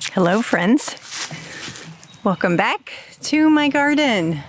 Hello friends, welcome back to my garden.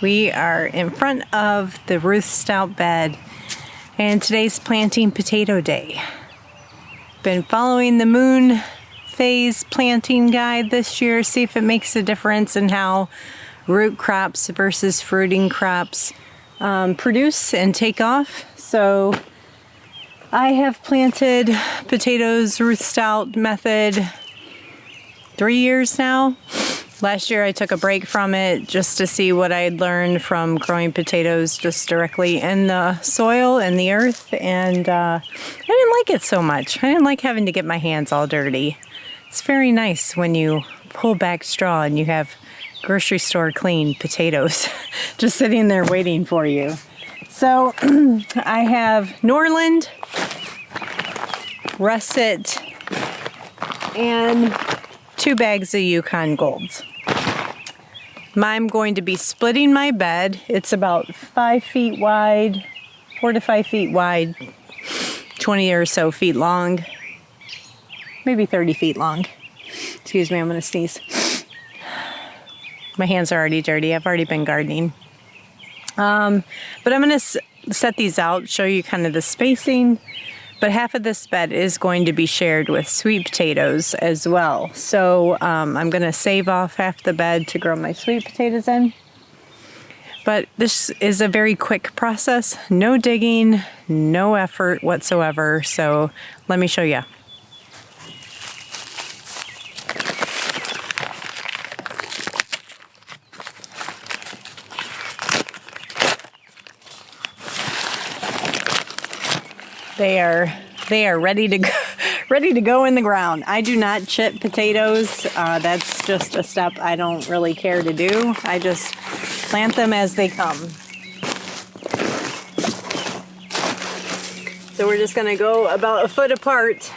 We are in front of the Ruth Stout bed and today's planting potato day. Been following the moon phase planting guide this year, see if it makes a difference in how root crops versus fruiting crops produce and take off. So I have planted potatoes Ruth Stout method 3 years now. Last year I took a break from it just to see what I had learned from growing potatoes just directly in the soil and the earth, and I didn't like it so much. I didn't like having to get my hands all dirty. It's very nice when you pull back straw and you have grocery store clean potatoes just sitting there waiting for you. So I have Norland, Russet, and 2 bags of Yukon Golds. I'm going to be splitting my bed. It's about 5 feet wide, 4 to 5 feet wide, 20 or so feet long, maybe 30 feet long. Excuse me, I'm gonna sneeze. My hands are already dirty. I've already been gardening. But I'm gonna set these out, show you kind of the spacing. But half of this bed is going to be shared with sweet potatoes as well. So I'm going to save off half the bed to grow my sweet potatoes in. But this is a very quick process. No digging, no effort whatsoever. So let me show you. They are ready to go in the ground. I do not chip potatoes. That's just a step I don't really care to do. I just plant them as they come. So we're just gonna go about 1 foot apart.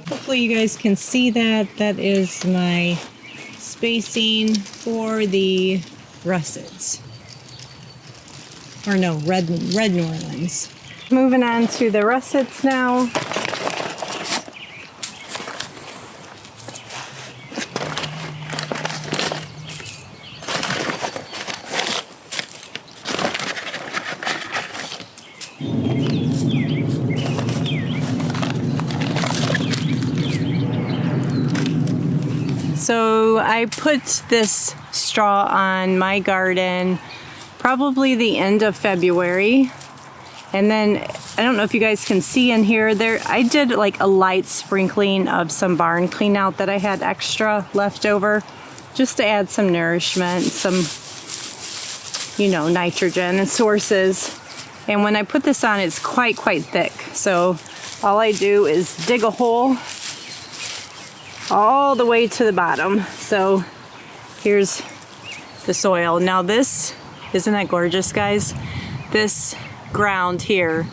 Hopefully you guys can see that. That is my spacing for the russets. Or no, red Norlands. Moving on to the russets now. So I put this straw on my garden probably the end of February, and then I don't know if you guys can see in here, I did like a light sprinkling of some barn clean out that I had extra left over just to add some nourishment, some nitrogen and sources. And when I put this on, it's quite thick, so all I do is dig a hole all the way to the bottom. So here's the soil. Now this, isn't that gorgeous, guys? This ground here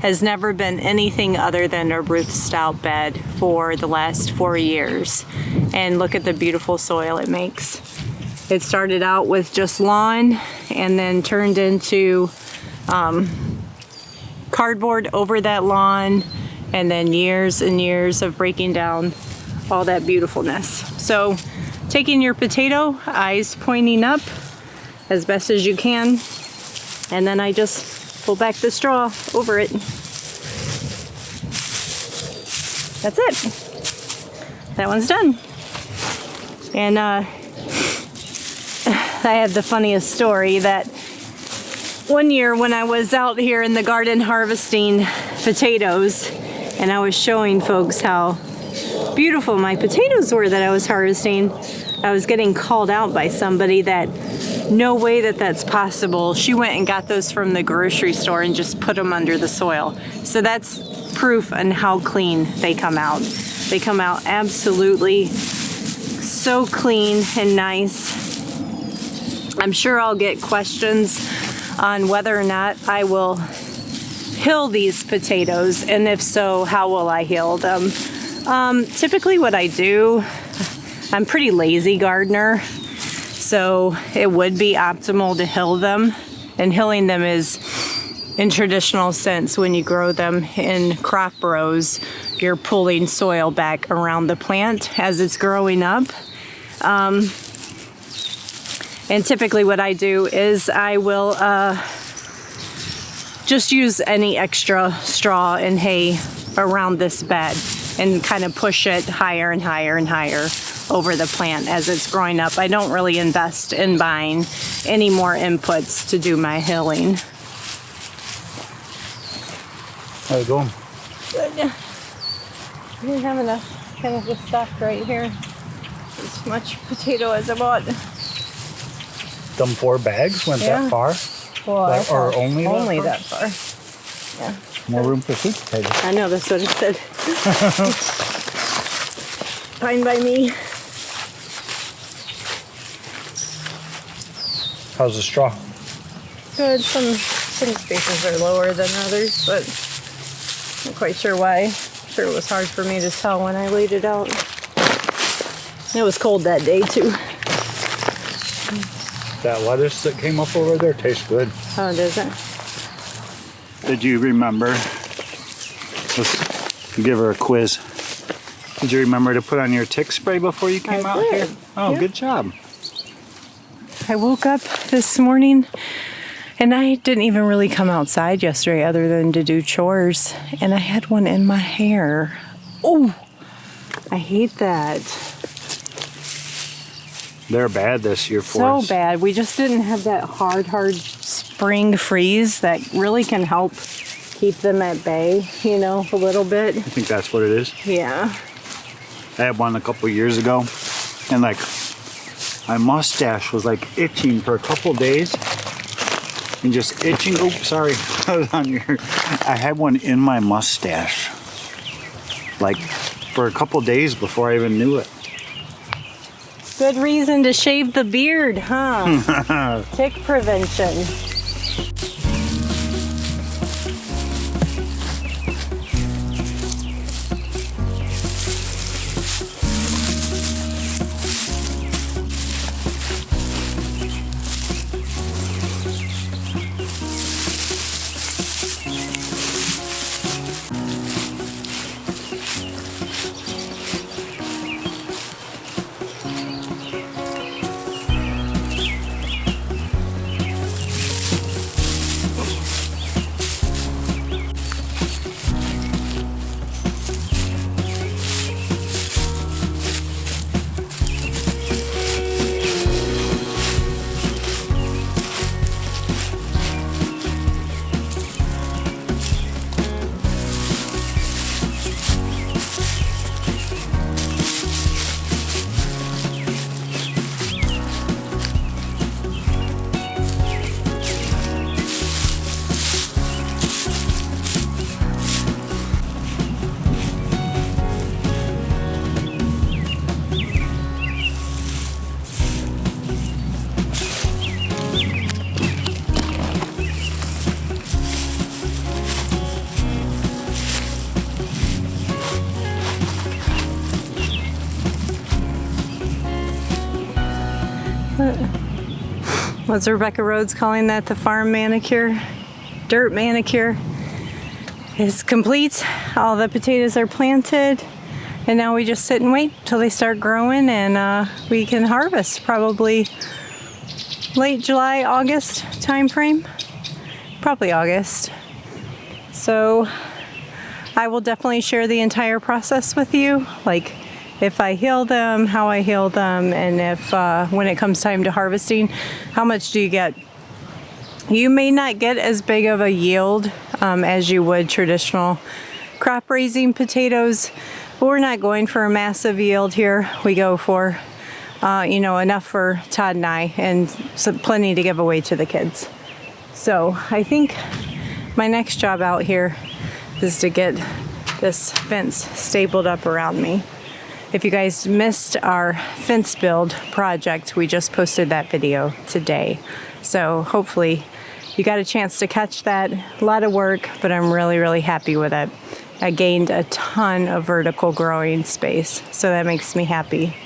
has never been anything other than a Ruth Stout bed for the last 4 years. And look at the beautiful soil it makes. It started out with just lawn and then turned into cardboard over that lawn, and then years and years of breaking down all that beautifulness. So taking your potato, eyes pointing up as best as you can, and then I just pull back the straw over it. That's it. That one's done. And I had the funniest story that one year when I was out here in the garden harvesting potatoes, and I was showing folks how beautiful my potatoes were that I was harvesting, I was getting called out by somebody that no way that that's possible. She went and got those from the grocery store and just put them under the soil. So that's proof on how clean they come out. They come out absolutely so clean and nice. I'm sure I'll get questions on whether or not I will hill these potatoes, and if so, how will I hill them? Typically what I do, I'm a pretty lazy gardener, So it would be optimal to hill them. And hilling them is, in traditional sense, when you grow them in crop rows, you're pulling soil back around the plant as it's growing up. And typically what I do is I will just use any extra straw and hay around this bed and kind of push it higher and higher and higher over the plant as it's growing up. I don't really invest in buying any more inputs to do my hilling. How's it going? Good. I didn't have enough kind of just stock right here. As much potato as I bought. Them 4 bags went that far? Well, or only that far. Yeah. More room for sweet potatoes. I know, that's what it said. Fine by me. How's the straw? Good. Some spaces are lower than others, but I'm not quite sure why. I'm sure it was hard for me to tell when I laid it out. It was cold that day too. That lettuce that came up over there tastes good. Oh, does it? Did you remember? Let's give her a quiz. Did you remember to put on your tick spray before you came out here? Oh, yeah. Good job. I woke up this morning and I didn't even really come outside yesterday other than to do chores. And I had one in my hair. Oh, I hate that. They're bad this year for us. So bad. We just didn't have that hard spring freeze that really can help keep them at bay, you know, a little bit. I think that's what it is. Yeah. I had one a couple years ago, and like my mustache was like itching for a couple days, and just itching. Oh, sorry, on your. I had one in my mustache, like for a couple days before I even knew it. Good reason to shave the beard, huh? Tick prevention. What's Rebecca Rhodes calling that? The farm manicure? Dirt manicure is complete. All the potatoes are planted, and now we just sit and wait till they start growing, and we can harvest probably late July, August time frame. Probably August. So I will definitely share the entire process with you, like if I heal them, how I heal them, and if when it comes time to harvesting, how much do you get? You may not get as big of a yield as you would traditional crop raising potatoes, but we're not going for a massive yield here. We go for you know, enough for Todd and I, and plenty to give away to the kids. So I think my next job out here is to get this fence stapled up around me. If you guys missed our fence build project, we just posted that video today. So hopefully you got a chance to catch that. A lot of work, but I'm really, really happy with it. I gained a ton of vertical growing space, so that makes me happy.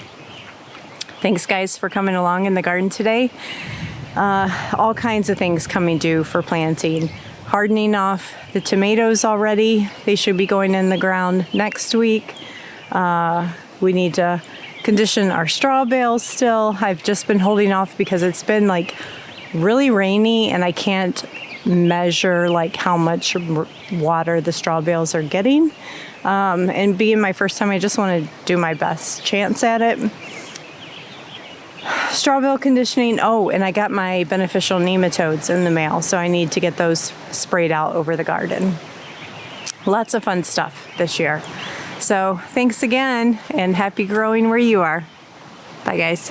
Thanks guys for coming along in the garden today. All kinds of things coming due for planting. Hardening off the tomatoes already. They should be going in the ground next week. We need to condition our straw bales still. I've just been holding off because it's been like really rainy and I can't measure like how much water the straw bales are getting. And being my first time, I just want to do my best chance at it. Straw bale conditioning. Oh, and I got my beneficial nematodes in the mail, so I need to get those sprayed out over the garden. Lots of fun stuff this year. So thanks again, and happy growing where you are. Bye guys.